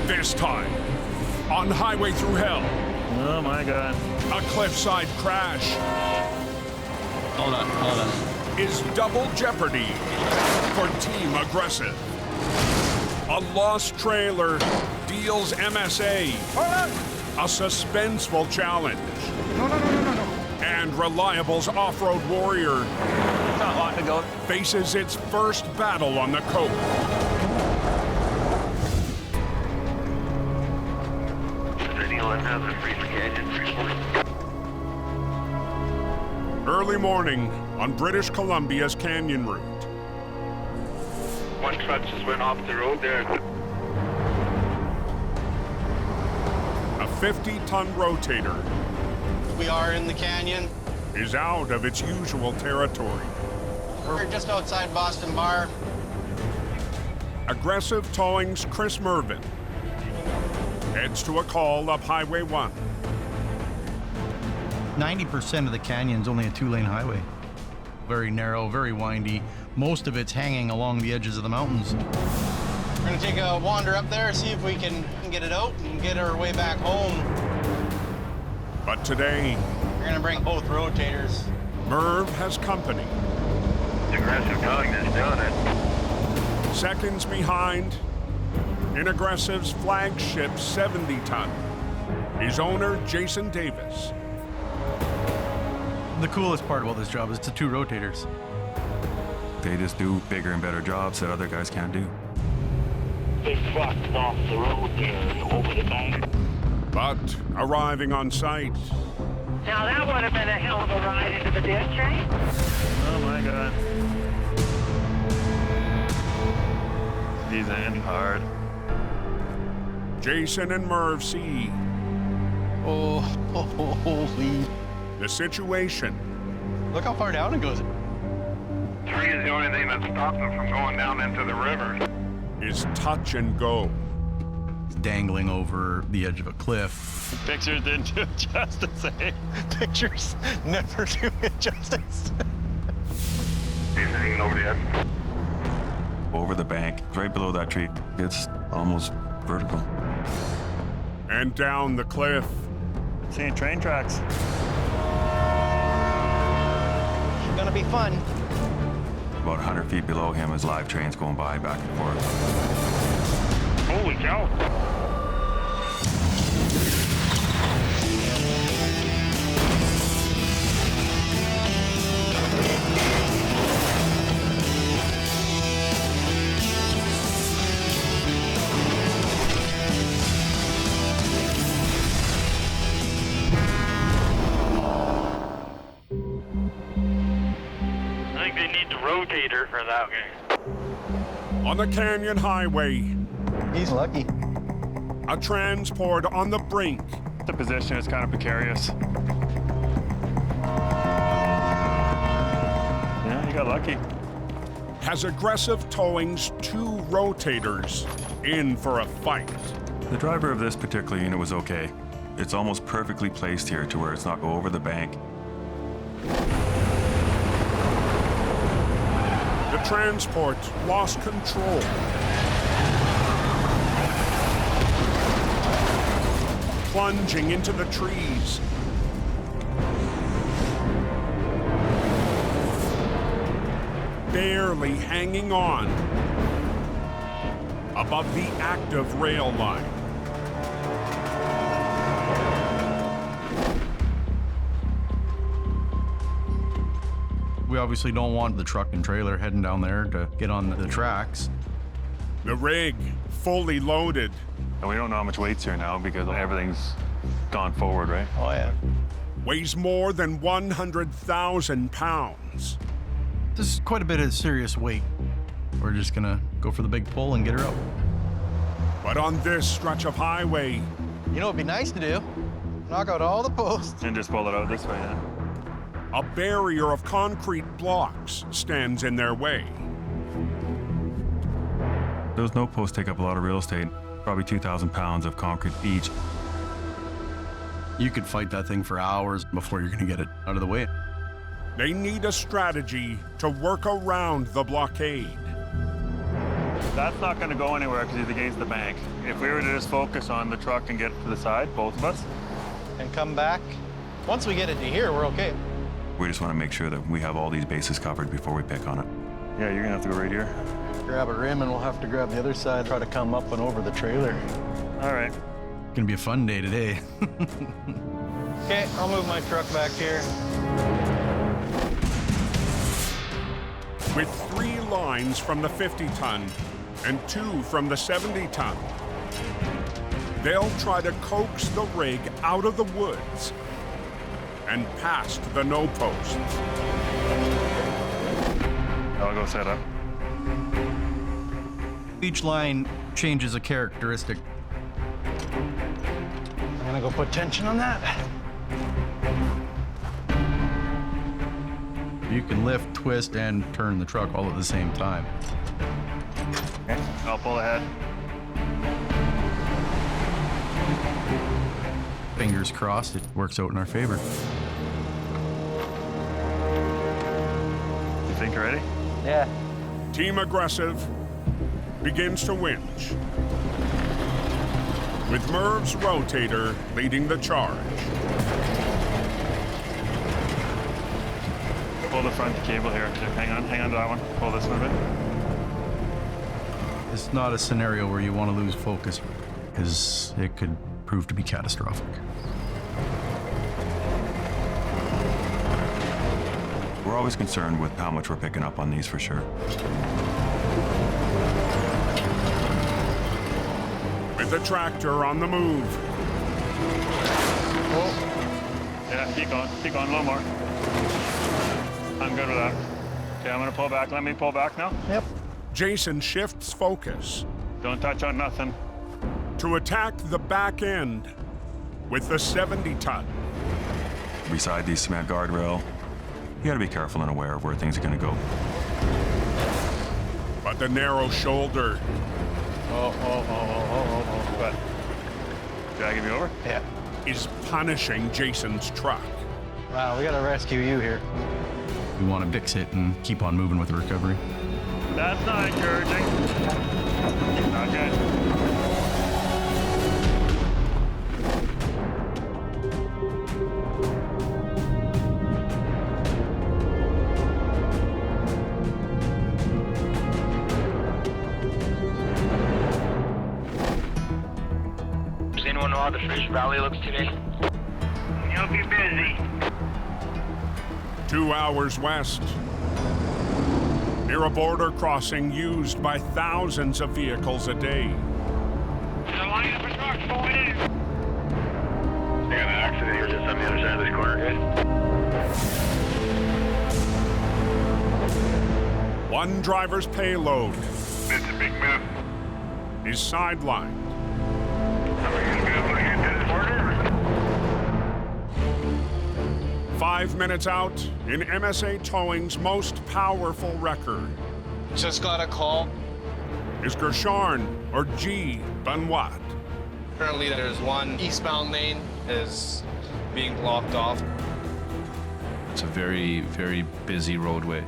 This time, on Highway Thru Hell, Oh my God. a cliffside crash Hold on. is double jeopardy for Team Aggressive. A lost trailer deals MSA a suspenseful challenge. No. And Reliable's off-road warrior It's not long to go. faces its first battle on the coast. Early morning on British Columbia's canyon route. One truck just went off the road there. A 50-ton rotator We are in the canyon. is out of its usual territory. We're just outside Boston Bar. Aggressive Towing's Chris Mervin heads to a call up Highway 1. 90% of the canyon's only a two-lane highway. Very narrow, very windy. Most of it's hanging along the edges of the mountains. We're gonna take a wander up there, see if we can get it out and get our way back home. But today, We're gonna bring both rotators. Merv has company. Aggressive towing that's doing it. Seconds behind, in Aggressive's flagship 70-ton, his owner, Jason Davis. The coolest part about this job is the two rotators. They just do bigger and better jobs that other guys can't do. They trucked off the road there over the bank. But arriving on site, Now that would have been a hell of a ride into the ditch, right? Oh my God. He's in hard. Jason and Merv see Oh, holy. the situation Look how far down it goes. Tree is the only thing that's stopped them from going down into the river. is touch and go. It's dangling over the edge of a cliff. Pictures didn't do it justice, eh? Pictures never do it justice. He's hanging over the edge. Over the bank, right below that tree, it's almost vertical. And down the cliff, Seeing train tracks. It's gonna be fun. About 100 feet below him is live trains going by back and forth. Holy cow. I think they need the rotator for that game. on the Canyon Highway, He's lucky. a transport on the brink The position is kind of precarious. Yeah, you got lucky. has Aggressive Towing's two rotators in for a fight. The driver of this particular unit was okay. It's almost perfectly placed here to where it's not go over the bank. The transport lost control. Plunging into the trees. Barely hanging on above the active rail line. We obviously don't want the truck and trailer heading down there to get on the tracks. The rig fully loaded. And we don't know how much weight's here now because everything's gone forward, right? Oh, yeah. Weighs more than 100,000 pounds. This is quite a bit of serious weight. We're just gonna go for the big pull and get her out. But on this stretch of highway, You know what'd be nice to do? Knock out all the posts. And just pull it out this way, yeah. a barrier of concrete blocks stands in their way. Those no posts take up a lot of real estate, probably 2,000 pounds of concrete each. You could fight that thing for hours before you're gonna get it out of the way. They need a strategy to work around the blockade. That's not going to go anywhere because he's against the bank. If we were to just focus on the truck and get to the side, both of us. And come back. Once we get it to here, we're okay. We just want to make sure that we have all these bases covered before we pick on it. Yeah, you're going to have to go right here. Grab a rim and we'll have to grab the other side, try to come up and over the trailer. All right. Gonna be a fun day today. Okay, I'll move my truck back here. With 3 lines from the 50-ton and 2 from the 70-ton, they'll try to coax the rig out of the woods and past the no-post. I'll go set up. Each line changes a characteristic. I'm gonna go put tension on that. You can lift, twist, and turn the truck all at the same time. Okay, I'll pull ahead. Fingers crossed, it works out in our favor. You think you're ready? Yeah. Team Aggressive begins to winch, with Merv's rotator leading the charge. Pull the front cable here. Hang on to that one. Pull this one a bit. It's not a scenario where you want to lose focus, because it could prove to be catastrophic. We're always concerned with how much we're picking up on these for sure. With the tractor on the move, Yeah, keep going, a little more. I'm good with that. Okay, I'm gonna pull back. Let me pull back now. Yep. Jason shifts focus Don't touch on nothing. to attack the back end with the 70-ton. Beside the cement guardrail, you gotta be careful and aware of where things are gonna go. But the narrow shoulder But dragging me over? Yeah. is punishing Jason's truck. Wow, we gotta rescue you here. We want to fix it and keep on moving with the recovery. That's not encouraging. Not good. Does anyone know how the Fish Valley looks today? You'll be busy. 2 hours west, near a border crossing used by thousands of vehicles a day. There's a line of trucks going in. They got an accident here just on the other side of this corner, guys. One driver's payload It's a big move. is sidelined. Are we gonna be able to get to the border? 5 minutes out in MSA Towing's most powerful record Just got a call. is Gershon, or G. Benoit. Currently, there's one eastbound lane is being blocked off. It's a very, very busy roadway.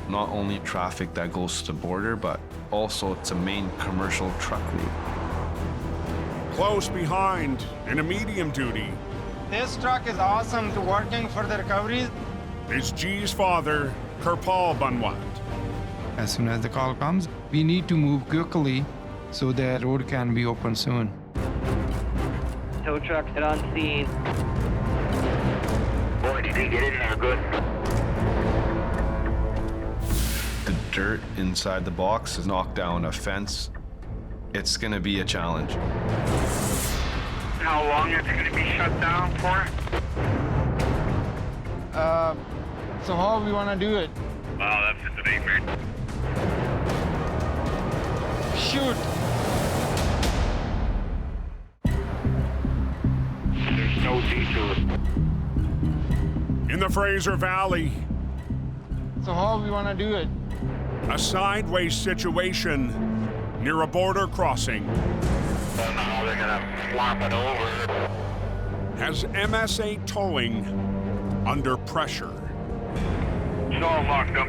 Not only traffic that goes to the border, but also it's a main commercial truck route. Close behind in a medium duty This truck is awesome to working for the recoveries. is G's father, Kirpal Benoit. As soon as the call comes, we need to move quickly so the road can be open soon. Tow trucks hit on scene. Boy, did he get in there good. The dirt inside the box has knocked down a fence. It's gonna be a challenge. How long is it gonna be shut down for? So how we want to do it? Wow, that's just an nightmare. Shoot! There's no detour. In the Fraser Valley, So how we want to do it? a sideways situation near a border crossing Don't know how they're gonna flop it over. has MSA Towing under pressure. It's all locked up.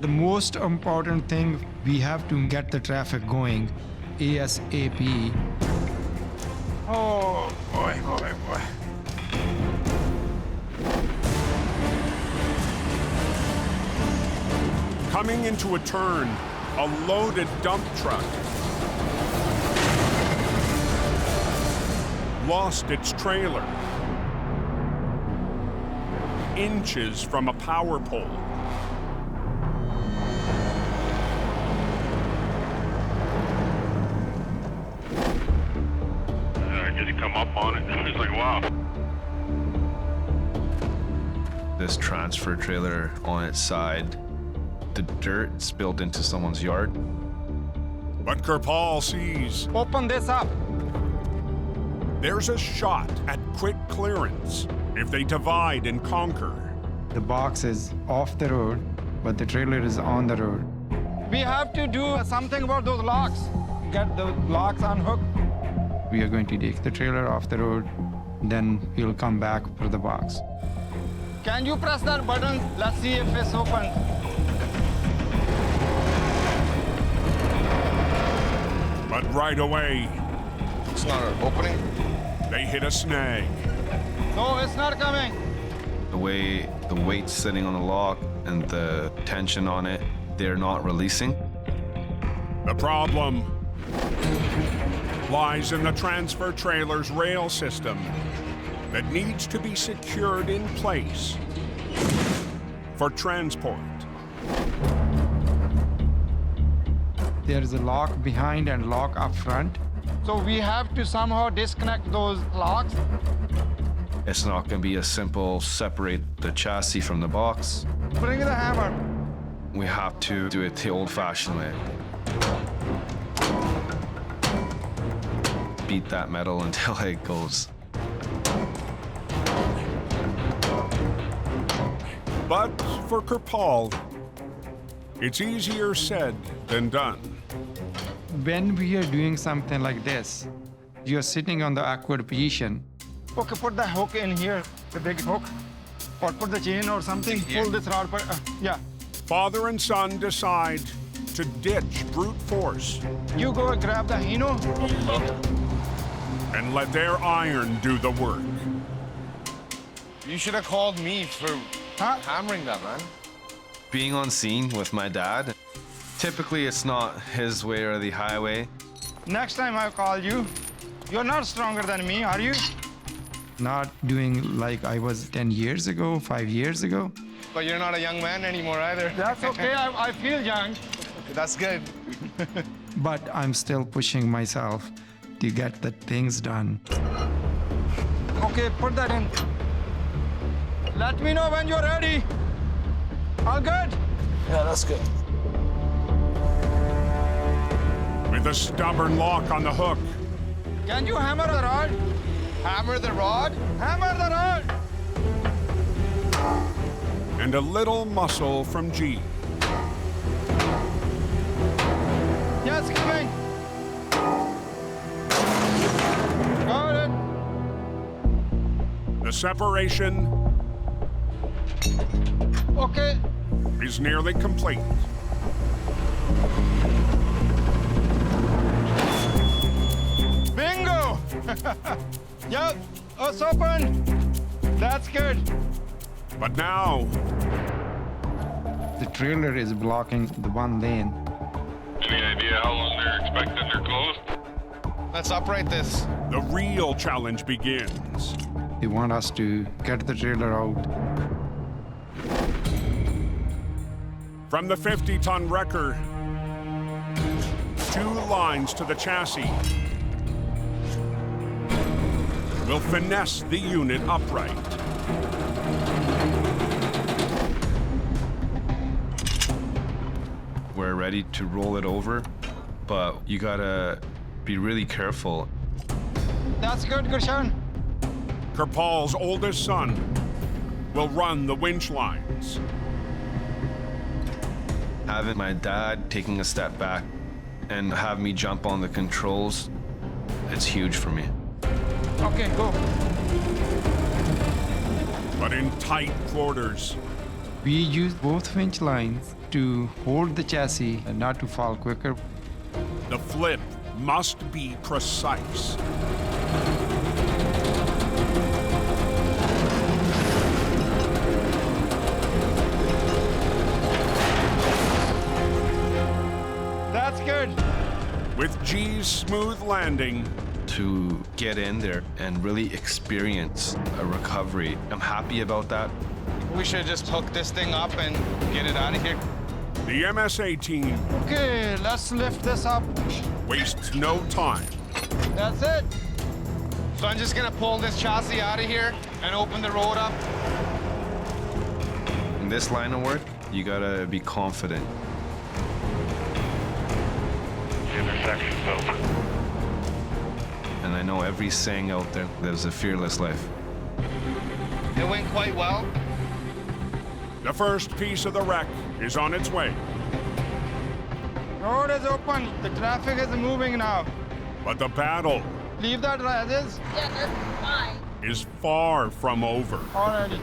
The most important thing, we have to get the traffic going ASAP. Oh, boy, boy, boy. Coming into a turn, a loaded dump truck lost its trailer inches from a power pole. I just come up on it, and I was like, wow. This transfer trailer on its side, the dirt spilled into someone's yard. But Kirpal sees Open this up. there's a shot at quick clearance if they divide and conquer. The box is off the road, but the trailer is on the road. We have to do something about those locks. Get the locks unhooked. We are going to take the trailer off the road, then we'll come back for the box. Can you press that button? Let's see if it's open. But right away, It's not opening. they hit a snag. No, it's not coming. The way the weight's sitting on the lock and the tension on it, they're not releasing. The problem lies in the transfer trailer's rail system that needs to be secured in place for transport. There is a lock behind and lock up front. So we have to somehow disconnect those locks. It's not going to be a simple separate the chassis from the box. Bring the hammer. We have to do it the old-fashioned way. Beat that metal until it goes. But for Kirpal, it's easier said than done. When we are doing something like this, you're sitting on the awkward position. Okay, put the hook in here, the big hook, or put the chain or something. Pull this rod. Yeah. Father and son decide to ditch brute force You go grab the hino. and let their iron do the work. You should have called me for hammering that, man. Being on scene with my dad, typically it's not his way or the highway. Next time I call you, you're not stronger than me, are you? Not doing like I was 10 years ago, 5 years ago. But you're not a young man anymore either. That's okay, I feel young. That's good. But I'm still pushing myself to get the things done. Okay, put that in. Let me know when you're ready. All good? Yeah, that's good. With a stubborn lock on the hook, Can you hammer the rod? Hammer the rod? Hammer the rod! and a little muscle from G. Yes, coming. Got it. The separation Okay. is nearly complete. Bingo! Yep, it's open. That's good. But now, The trailer is blocking the one lane. Any idea how long they're expecting they're closed? Let's upright this. the real challenge begins. They want us to get the trailer out. From the 50-ton wrecker, 2 lines to the chassis will finesse the unit upright. We're ready to roll it over, but you gotta be really careful. That's good, Krishan. Kirpal's oldest son will run the winch lines. Having my dad taking a step back and have me jump on the controls, it's huge for me. Okay, go. But in tight quarters, We use both winch lines to hold the chassis and not to fall quicker. The flip must be precise. That's good. With G's smooth landing, To get in there and really experience a recovery, I'm happy about that. We should just hook this thing up and get it out of here. the MSA team Okay, let's lift this up. wastes no time. That's it. So I'm just gonna pull this chassis out of here and open the road up. In this line of work, you gotta be confident. Intersection's open. And I know every saying out there lives a fearless life. It went quite well. The first piece of the wreck is on its way, Road is open. The traffic is moving now. but the battle Leave that as is is far from over. already.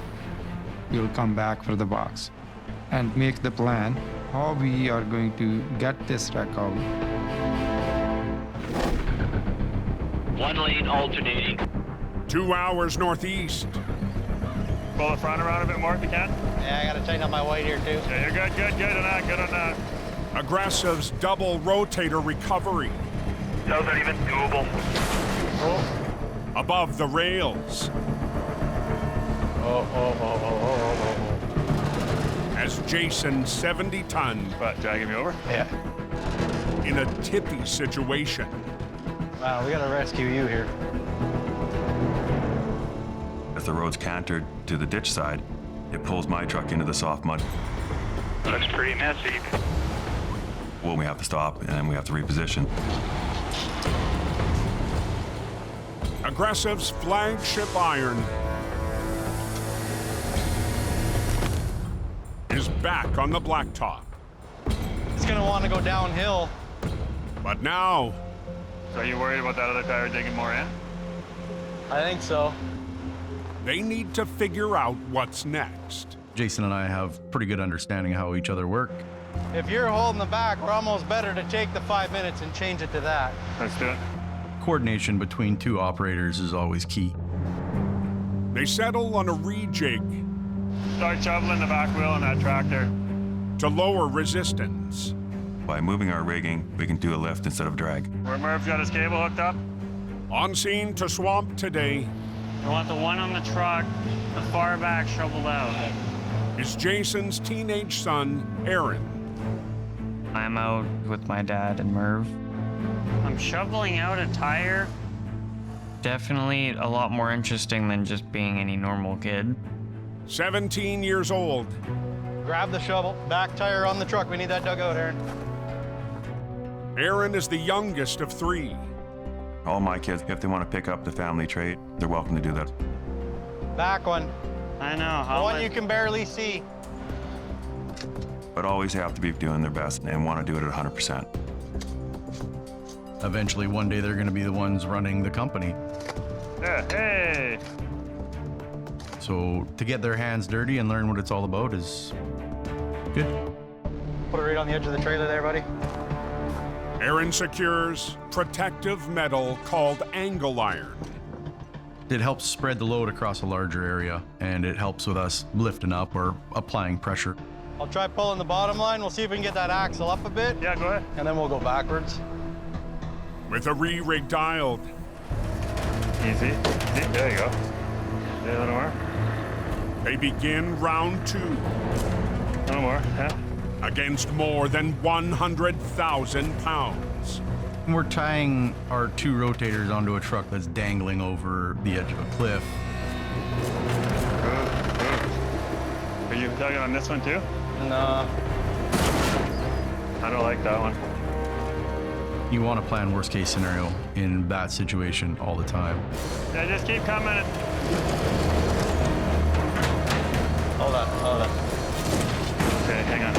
We'll come back for the box and make the plan how we are going to get this wreck out. 1 lane alternating. 2 hours northeast, Pull the front around a bit more if you can. Yeah, I gotta tighten up my weight here too. Yeah, you're good, good on that, good on that. Aggressive's double rotator recovery How's that even doable? above the rails. As Jason, 70 ton, But dragging me over? Yeah. in a tippy situation. Wow, we gotta rescue you here. As the road's cantered to the ditch side, it pulls my truck into the soft mud. Looks pretty messy. Well, we have to stop and then we have to reposition. Aggressive's flagship iron is back on the blacktop. It's gonna want to go downhill. But now, So are you worried about that other tire digging more in? I think so. they need to figure out what's next. Jason and I have pretty good understanding of how each other work. If you're holding the back, we're almost better to take the 5 minutes and change it to that. Let's do it. Coordination between two operators is always key. They settle on a rejig Start shoveling the back wheel on that tractor. to lower resistance. By moving our rigging, we can do a lift instead of drag. Where Murph's got his cable hooked up. On scene to swamp today I want the one on the truck, the far back shoveled out. is Jason's teenage son, Aaron. I'm out with my dad and Merv. I'm shoveling out a tire. Definitely a lot more interesting than just being any normal kid. 17 years old, Grab the shovel, back tire on the truck. We need that dug out, Aaron. Aaron is the youngest of 3. All my kids, if they want to pick up the family trait, they're welcome to do that. Back one. I know, The how one you can barely see. But always have to be doing their best and want to do it at 100%. Eventually, one day, they're going to be the ones running the company. Yeah, hey. So to get their hands dirty and learn what it's all about is good. Put it right on the edge of the trailer there, buddy. Aaron secures protective metal called angle iron. It helps spread the load across a larger area, and it helps with us lifting up or applying pressure. I'll try pulling the bottom line. We'll see if we can get that axle up a bit, Yeah, go ahead. and then we'll go backwards. With a re-rig dialed, Easy. There you go. There, a little more. they begin round 2 A little more, yeah. against more than 100,000 pounds. We're tying our 2 rotators onto a truck that's dangling over the edge of a cliff. Are you tugging on this one too? No. I don't like that one. You want to plan worst case scenario in that situation all the time. Yeah, just keep coming. Hold on, hold on. Okay, hang on.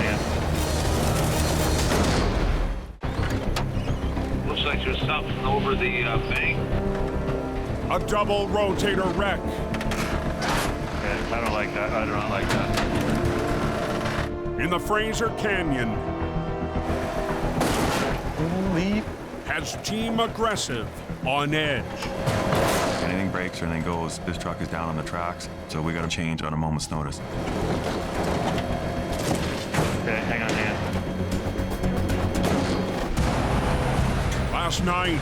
Looks like there's something over the bank. A double rotator wreck. Okay, I don't like that. I do not like that. in the Fraser Canyon has Team Aggressive on edge. If anything breaks or anything goes, this truck is down on the tracks, so we got to change on a moment's notice. Okay, hang on. Last night,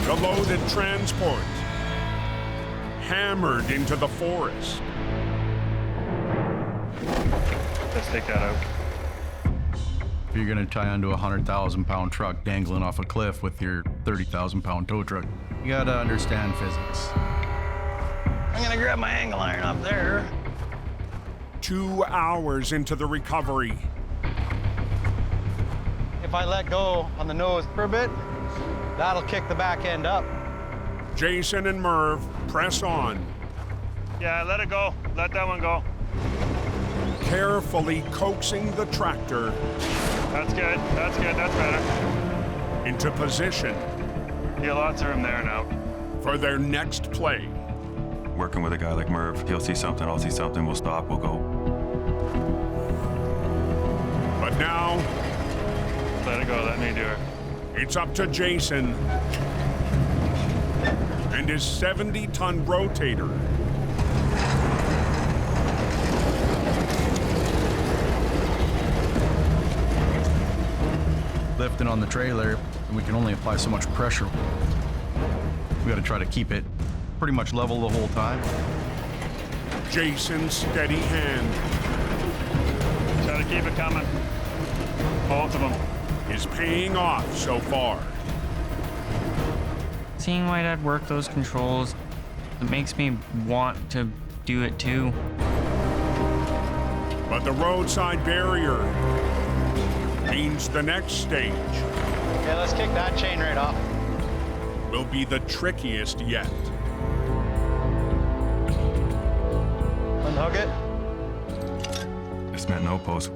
the loaded transport hammered into the forest. Let's take that out. If you're gonna tie onto a 100,000-pound truck dangling off a cliff with your 30,000-pound tow truck, you gotta understand physics. I'm gonna grab my angle iron up there. 2 hours into the recovery, If I let go on the nose for a bit, that'll kick the back end up. Jason and Merv press on, Yeah, let it go. Let that one go. carefully coaxing the tractor That's good. That's good. That's better. into position Yeah, lots of room there now. for their next play. Working with a guy like Merv, he'll see something, I'll see something, we'll stop, we'll go. But now, Let it go. Let me do it. it's up to Jason and his 70-ton rotator. Lifting on the trailer, we can only apply so much pressure. We gotta try to keep it pretty much level the whole time. Jason's steady hand Try to keep it coming. Both of them. is paying off so far. Seeing my dad work those controls, it makes me want to do it too. But the roadside barrier means the next stage Yeah, let's kick that chain right off. will be the trickiest yet. Unhook it. This meant no post,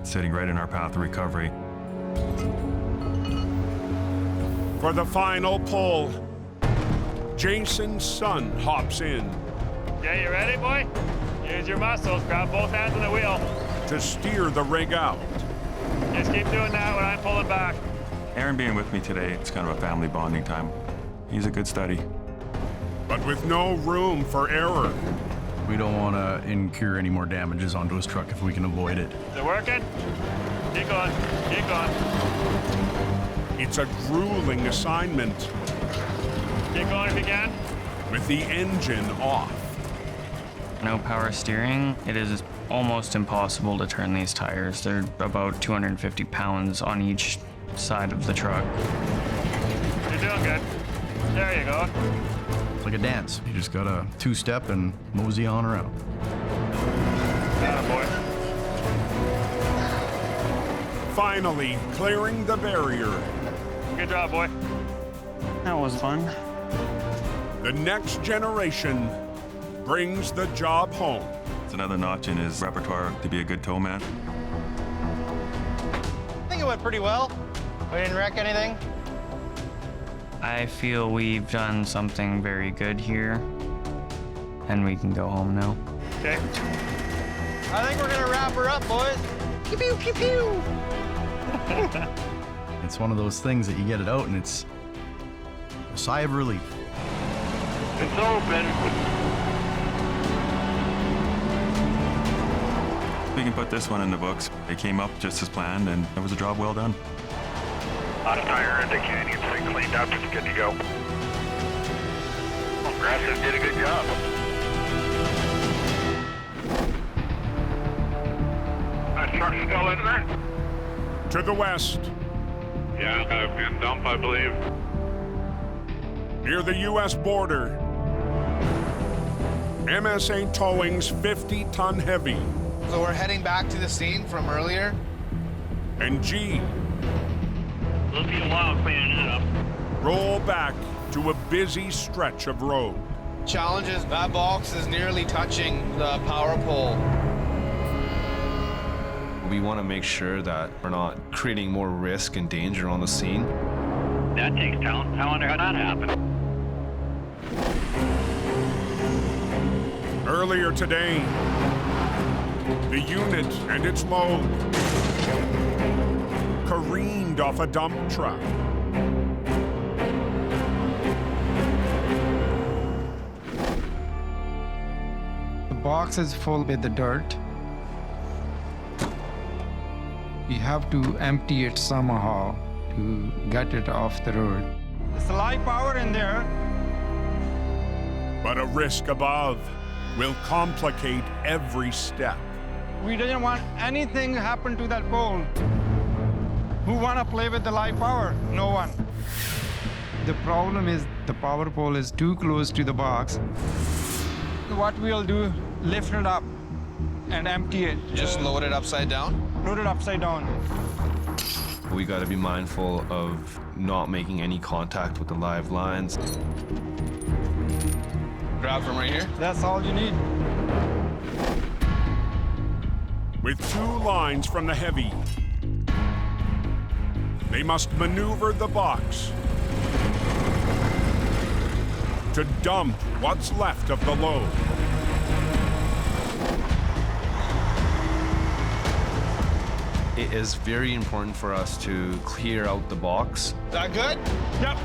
sitting right in our path of recovery. For the final pull, Jason's son hops in Yeah, you ready, boy? Use your muscles. Grab both hands on the wheel. to steer the rig out. Just keep doing that when I'm pulling back. Aaron being with me today, it's kind of a family bonding time. He's a good study. But with no room for error, We don't wanna incur any more damages onto his truck if we can avoid it. Is it working? Keep going. Keep going. it's a grueling assignment Keep going if you can. with the engine off. No power steering, it is almost impossible to turn these tires. They're about 250 pounds on each side of the truck. You're doing good. There you go. It's like a dance. You just gotta two-step and mosey on around. Attaboy. Finally clearing the barrier, Good job, boy. That was fun. the next generation brings the job home. It's another notch in his repertoire to be a good tow man. I think it went pretty well. We didn't wreck anything. I feel we've done something very good here, and we can go home now. Okay. I think we're gonna wrap her up, boys. Pew pew pew pew. It's one of those things that you get it out and it's a sigh of relief. It's open. We can put this one in the books. It came up just as planned, and it was a job well done. Hot tire and the canyon's been cleaned up. It's good to go. Aggressive did a good job. That truck's still in there? To the west, Yeah, and dump, I believe. near the U.S. border, MSA Towing's 50-ton heavy So we're heading back to the scene from earlier. and G It'll be a while cleaning it up. roll back to a busy stretch of road. Challenge is that box is nearly touching the power pole. We want to make sure that we're not creating more risk and danger on the scene. That takes talent. I wonder how that happened. Earlier today, the unit and its load careened off a dump truck. The box is full with the dirt. We have to empty it somehow to get it off the road. There's a live power in there. But a risk above will complicate every step. We didn't want anything to happen to that pole. Who want to play with the live power? No one. The problem is the power pole is too close to the box. What we'll do, lift it up and empty it. Just load it upside down? Load it upside down. We got to be mindful of not making any contact with the live lines. Grab from right here? That's all you need. With 2 lines from the heavy, they must maneuver the box to dump what's left of the load. It is very important for us to clear out the box. Is that good? Yep.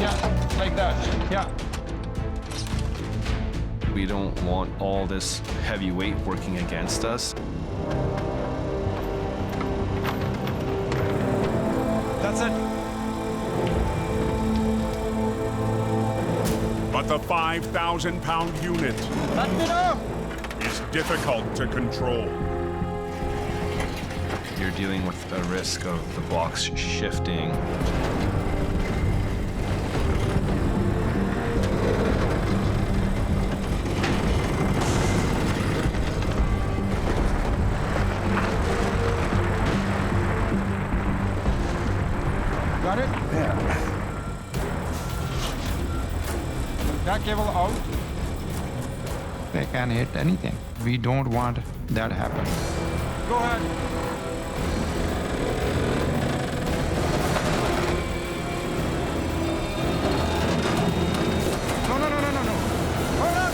Yeah, like that. Yeah. We don't want all this heavy weight working against us. That's it. But the 5,000-pound unit Let me know. is difficult to control. You're dealing with a risk of the box shifting. Got it? Yeah. That cable out. They can hit anything. We don't want that to happen. Go ahead. No. Hold on.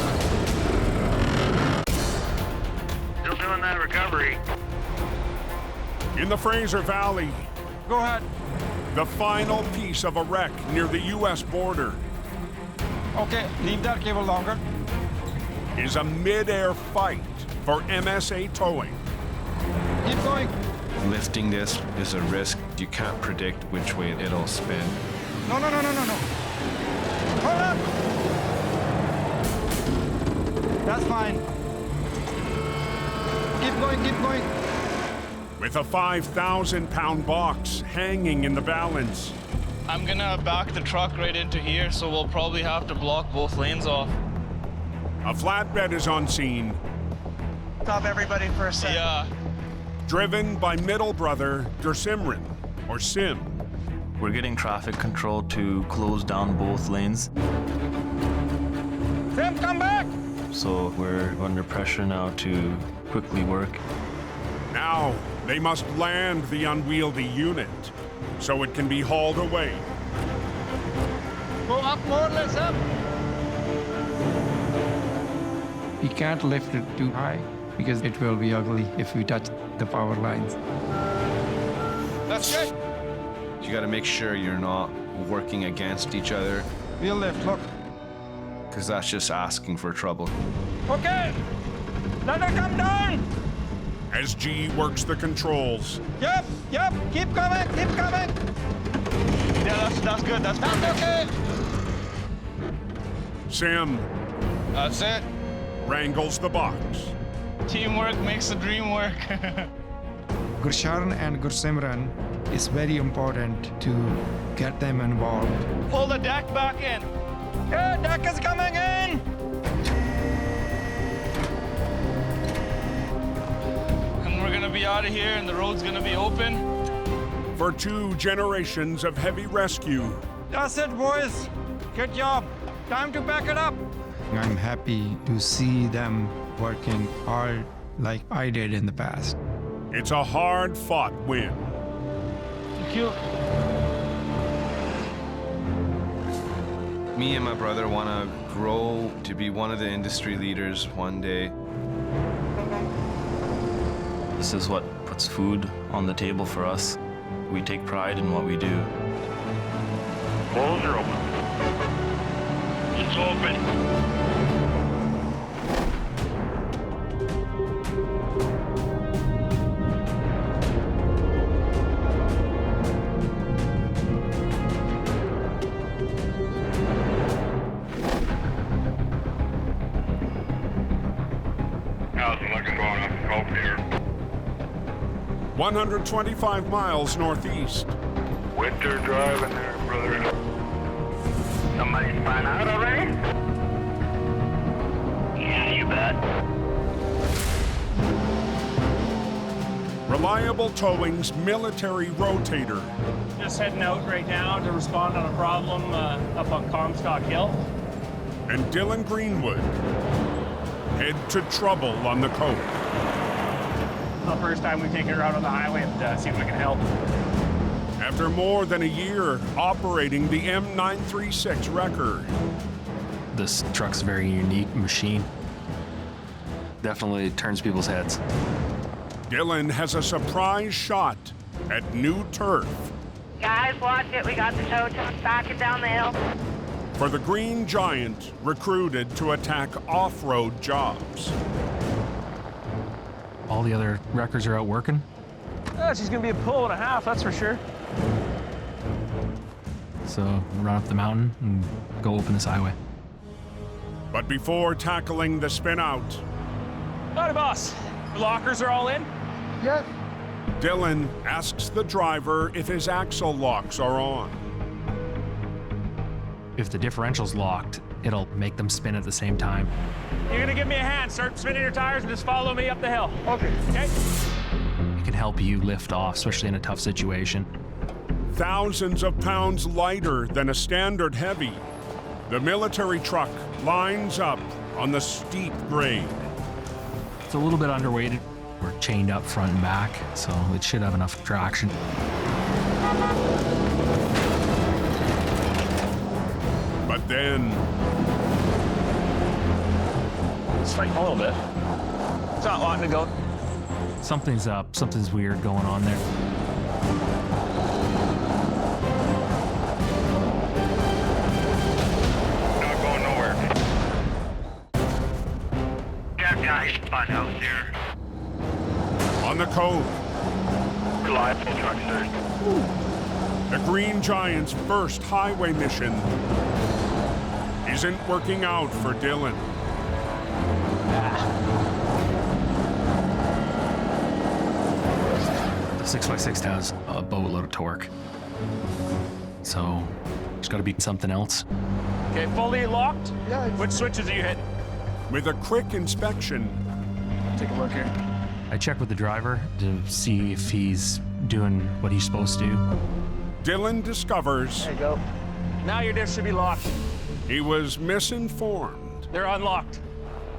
Still doing that recovery. In the Fraser Valley, Go ahead. the final piece of a wreck near the U.S. border Okay, leave that cable longer. is a mid-air fight for MSA towing. Keep going. Lifting this is a risk. You can't predict which way it'll spin. No. Hold on. That's fine. Keep going. With a 5,000-pound box hanging in the balance, I'm gonna back the truck right into here, so we'll probably have to block both lanes off. a flatbed is on scene, Stop everybody for a second. Yeah. driven by middle brother Gursimran, or Sim. We're getting traffic control to close down both lanes. Sim, come back! So we're under pressure now to quickly work. Now they must land the unwieldy unit so it can be hauled away. Go up more, let's up. We can't lift it too high because it will be ugly if we touch the power lines. That's good. You got to make sure you're not working against each other, We'll lift, look. because that's just asking for trouble. Okay, let her come down. As G works the controls, Yep, keep coming. Yeah, that's good. That's Okay. Sim That's it. wrangles the box. teamwork makes the dream work. Gursharan and Gursimran is very important to get them involved. Pull the deck back in. Yeah, deck is coming in. And we're gonna be out of here and the road's gonna be open. For 2 generations of heavy rescue, That's it, boys. Good job. Time to back it up. I'm happy to see them working hard like I did in the past. it's a hard-fought win. Thank you. Me and my brother want to grow to be one of the industry leaders one day. This is what puts food on the table for us. We take pride in what we do. Holes are open. It's open. How's it looking going up the coast here? 125 miles northeast. Winter driving there, brother. Somebody's flying out already? Yeah, you bet. Reliable Towing's military rotator. Just heading out right now to respond on a problem up on Comstock Hill. And Dylan Greenwood head to trouble on the coast. The first time we've taken her out on the highway and see if we can help. After more than a year operating the M936 record. This truck's a very unique machine. Definitely turns people's heads. Dylan has a surprise shot at new turf. Guys, watch it. We got the tow truck backing down the hill. For the Green Giant, recruited to attack off-road jobs. All the other wreckers are out working. She's gonna be a pull and a half, that's for sure. So run up the mountain and go open this highway. But before tackling the spin out, Howdy, boss. The lockers are all in? Yes. Dylan asks the driver if his axle locks are on. If the differential's locked, it'll make them spin at the same time. You're gonna give me a hand, start spinning your tires and just follow me up the hill. Okay. Okay? It can help you lift off, especially in a tough situation. Thousands of pounds lighter than a standard heavy, the military truck lines up on the steep grade. It's a little bit underweighted. We're chained up front and back, so it should have enough traction. But then... It's fighting a little bit. It's not wanting to go. Something's up, something's weird going on there. Not going nowhere. Got guys spun out there. On the code, Reliable truck, sir. the Green Giant's first highway mission isn't working out for Dylan. The 6x6 has a boatload of torque. So there's got to be something else. Okay, fully locked? Yeah. Which switches are you hitting? With a quick inspection, Take a look here. I check with the driver to see if he's doing what he's supposed to do. Dylan discovers There you go. Now your diff should be locked. he was misinformed. They're unlocked.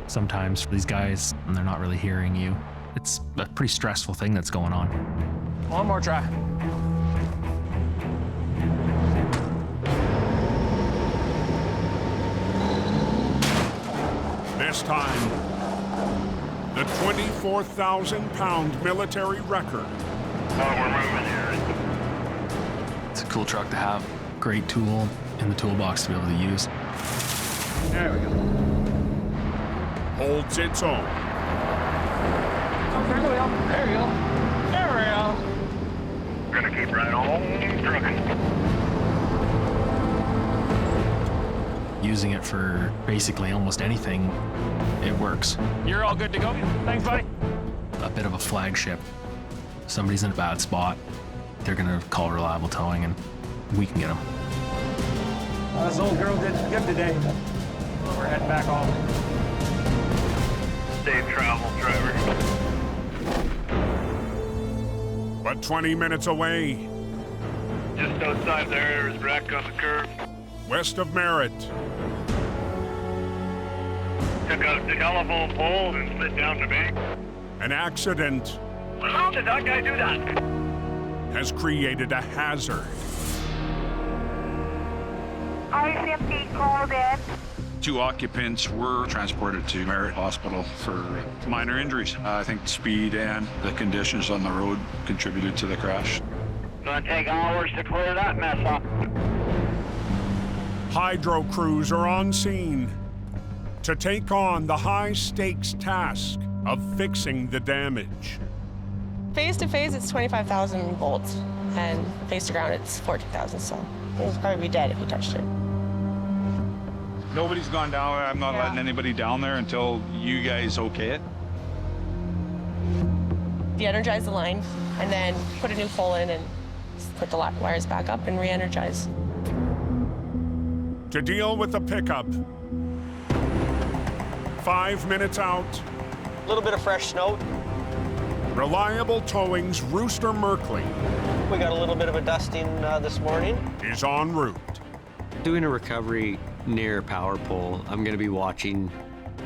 Sometimes for these guys, they're not really hearing you. It's a pretty stressful thing that's going on. One more try. This time, the 24,000-pound military record. Oh, we're moving here. It's a cool truck to have. Great tool in the toolbox to be able to use. There we go. Holds its own. Oh, there we go. There we go. There we go. We're gonna keep right on trucking. Using it for basically almost anything, it works. You're all good to go. Thanks, buddy. A bit of a flagship. Somebody's in a bad spot, they're gonna call Reliable Towing and we can get them. This old girl did good today. We're heading back home. Safe travel, driver. But 20 minutes away, Just outside there's wreck on the curve. west of Merritt, Took a telephone pole and slid down the bank. an accident How did that guy do that? has created a hazard. I-50 called in. 2 occupants were transported to Merritt Hospital for minor injuries. I think speed and the conditions on the road contributed to the crash. Gonna take hours to clear that mess up. Hydro crews are on scene to take on the high-stakes task of fixing the damage. Phase to phase, it's 25,000 volts, and phase to ground, it's 14,000, so it would probably be dead if you touched it. Nobody's gone down there. I'm not letting anybody down there until you guys okay it. De-energize the line, and then put a new pole in and put the wires back up and re-energize. To deal with the pickup, 5 minutes out. A little bit of fresh snow. Reliable Towing's Rooster Merkley. We got a little bit of a dusting this morning. Is en route. Doing a recovery near a power pole, I'm going to be watching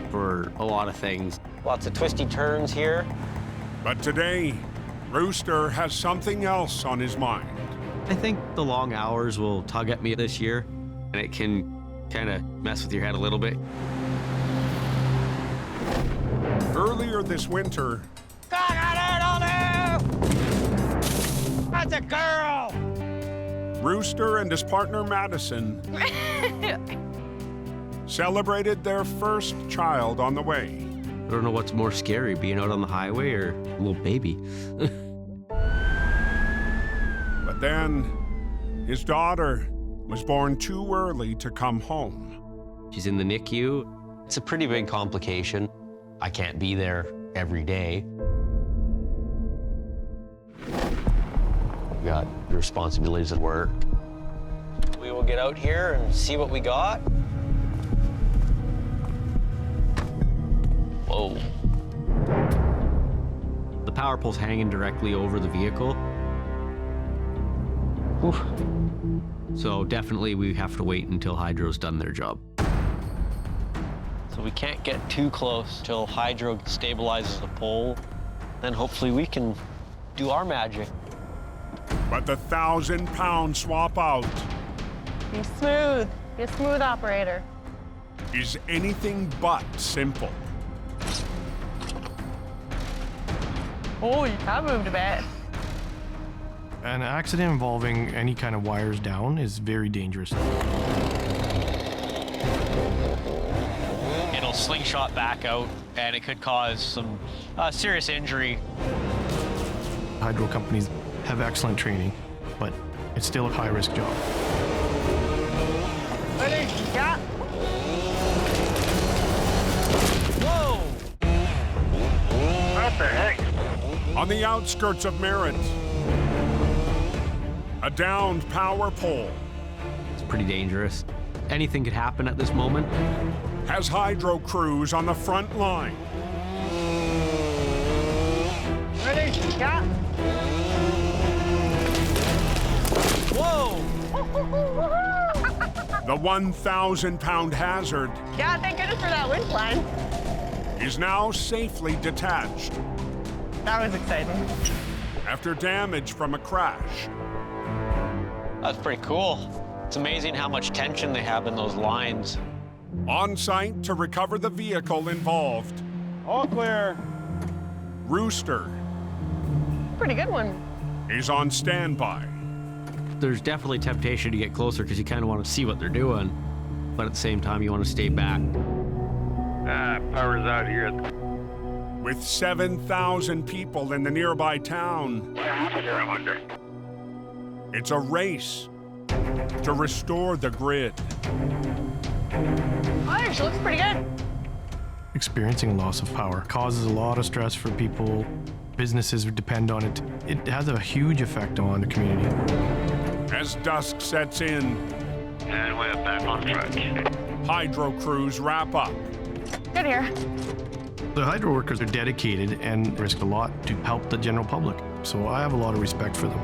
for a lot of things. Lots of twisty turns here. But today, Rooster has something else on his mind. I think the long hours will tug at me this year, and it can kind of mess with your head a little bit. Earlier this winter, That's a girl! Rooster and his partner Madison celebrated their first child on the way. I don't know what's more scary, being out on the highway or a little baby. But then, his daughter was born too early to come home. She's in the NICU. It's a pretty big complication. I can't be there every day. We've got responsibilities at work. We will get out here and see what we got. Whoa. The power pole's hanging directly over the vehicle. Oof. So definitely we have to wait until Hydro's done their job. So we can't get too close till Hydro stabilizes the pole. Then hopefully we can do our magic. But the 1,000-pound swap out Be smooth. Be a smooth operator. is anything but simple. Oh, that moved a bit. An accident involving any kind of wires down is very dangerous. It'll slingshot back out, and it could cause some serious injury. Hydro companies have excellent training, but it's still a high-risk job. Ready? Yeah. Whoa! What the heck? On the outskirts of Merritt, a downed power pole It's pretty dangerous. Anything could happen at this moment. has Hydro crews on the front line. Ready? Yeah. Whoa! The 1,000-pound hazard Yeah, thank goodness for that wind line. is now safely detached That was exciting. after damage from a crash. That's pretty cool. It's amazing how much tension they have in those lines. On site to recover the vehicle involved, All clear. Rooster Pretty good one. is on standby. There's definitely temptation to get closer because you kind of want to see what they're doing, but at the same time, you want to stay back. Power's out here. With 7,000 people in the nearby town, What happened here, I wonder? it's a race to restore the grid. Oh, it actually looks pretty good. Experiencing loss of power causes a lot of stress for people. Businesses depend on it. It has a huge effect on the community. As dusk sets in, And we're back on track. Hydro crews wrap up. Good here. The hydro workers are dedicated and risk a lot to help the general public, so I have a lot of respect for them.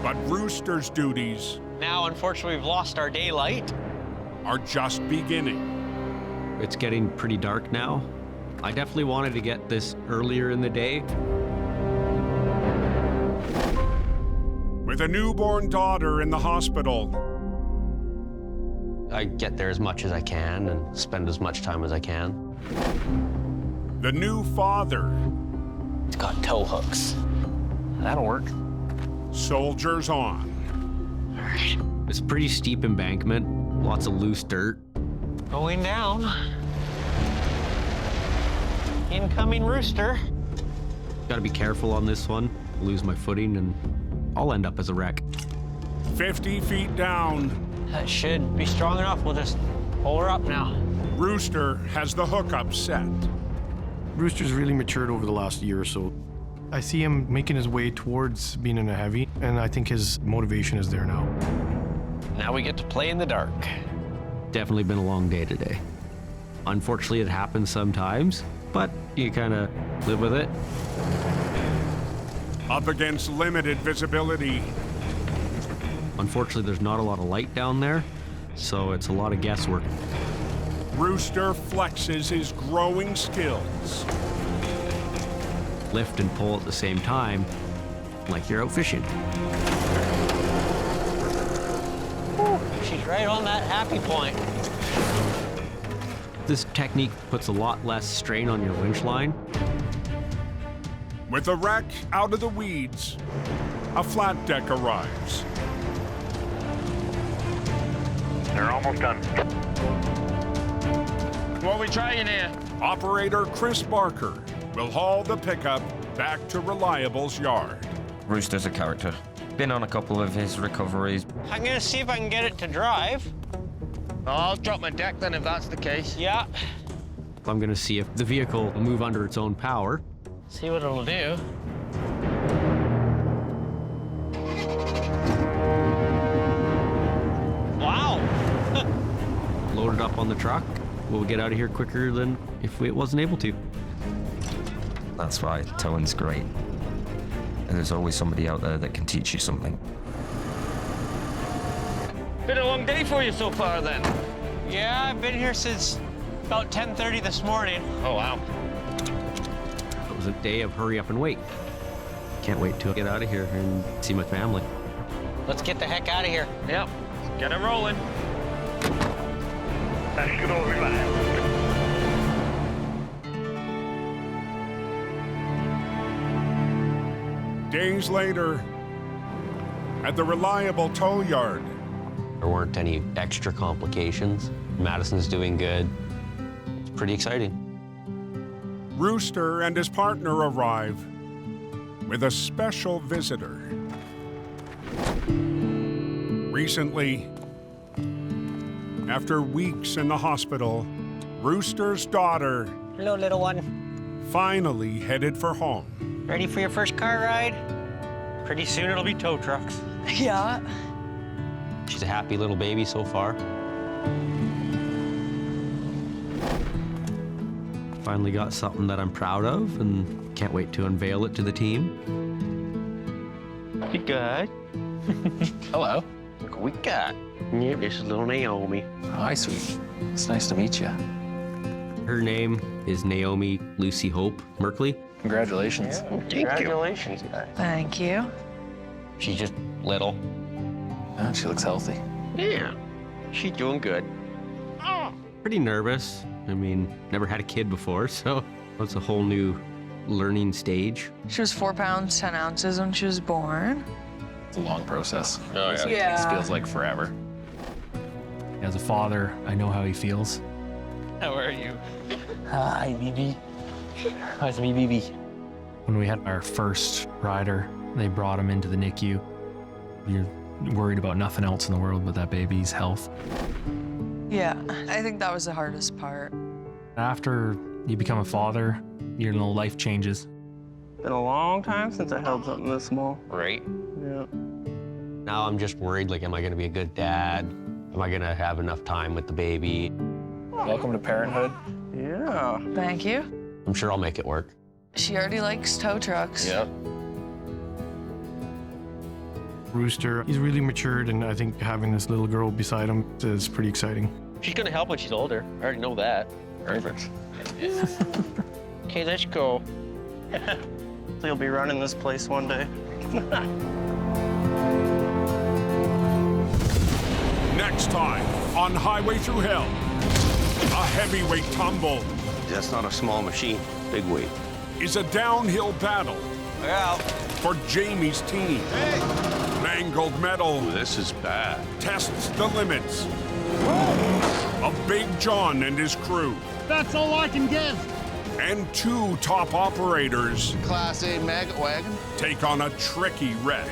But Rooster's duties Now, unfortunately, we've lost our daylight. are just beginning. It's getting pretty dark now. I definitely wanted to get this earlier in the day. With a newborn daughter in the hospital, I get there as much as I can and spend as much time as I can. The new father. It's got tow hooks. That'll work. Soldiers on. It's a pretty steep embankment, lots of loose dirt. Going down. Incoming rooster. Gotta be careful on this one. Lose my footing and I'll end up as a wreck. 50 feet down. That should be strong enough. We'll just pull her up now. Rooster has the hookup set. Rooster's really matured over the last year or so. I see him making his way towards being in a heavy, and I think his motivation is there now. Now we get to play in the dark. Definitely been a long day today. Unfortunately, it happens sometimes, but you kind of live with it. Up against limited visibility. Unfortunately, there's not a lot of light down there, so it's a lot of guesswork. Rooster flexes his growing skills. Lift and pull at the same time, like you're out fishing. Whew, she's right on that happy point. This technique puts a lot less strain on your winch line. With the wreck out of the weeds, a flat deck arrives. They're almost done. What are we trying here? Operator Chris Barker will haul the pickup back to Reliable's yard. Rooster's a character. Been on a couple of his recoveries. I'm gonna see if I can get it to drive. I'll drop my deck then if that's the case. Yeah. I'm gonna see if the vehicle will move under its own power. See what it'll do. Wow. Load it up on the truck. We'll get out of here quicker than if it wasn't able to. That's why towing's great. And there's always somebody out there that can teach you something. Been a long day for you so far then. Yeah, I've been here since about 10:30 this morning. Oh, wow. It was a day of hurry up and wait. Can't wait to get out of here and see my family. Let's get the heck out of here. Yep. Get it rolling. Let's go, Reliable. Days later, at the Reliable tow yard. There weren't any extra complications. Madison's doing good. It's pretty exciting. Rooster and his partner arrive with a special visitor. Recently, after weeks in the hospital, Rooster's daughter, hello, little one. finally headed for home. Ready for your first car ride? Pretty soon it'll be tow trucks. Yeah. She's a happy little baby so far. Finally got something that I'm proud of and can't wait to unveil it to the team. You good? Hello. Look what we got. Yep, this is little Naomi. Hi, sweet. It's nice to meet you. Her name is Naomi Lucy Hope Merkley. Congratulations. Yeah, congratulations, guys. Thank you. She's just little. Oh, she looks healthy. Yeah, she's doing good. Pretty nervous. I mean, never had a kid before, so it's a whole new learning stage. She was 4 pounds, 10 ounces when she was born. It's a long process. Oh, yeah. Yeah. This feels like forever. As a father, I know how he feels. How are you? Hi, BB. How's me, BB? When we had our first rider, they brought him into the NICU. You're worried about nothing else in the world but that baby's health. Yeah, I think that was the hardest part. After you become a father, your little life changes. Been a long time since I held something this small. Right? Yeah. Now I'm just worried, like, am I gonna be a good dad? Am I gonna have enough time with the baby? Welcome to parenthood. Yeah. Thank you. I'm sure I'll make it work. She already likes tow trucks. Yep. Rooster, he's really matured, and I think having this little girl beside him is pretty exciting. She's gonna help when she's older. I already know that. Perfect. Okay, let's go. You'll be running this place one day. Next time on Highway Thru Hell. A heavyweight tumble That's not a small machine, big weight. is a downhill battle Yeah. for Jamie's team. Hey. Mangled metal. This is bad. Tests the limits of Big John and his crew. That's all I can give. And two top operators Class A maggot wagon. take on a tricky wreck.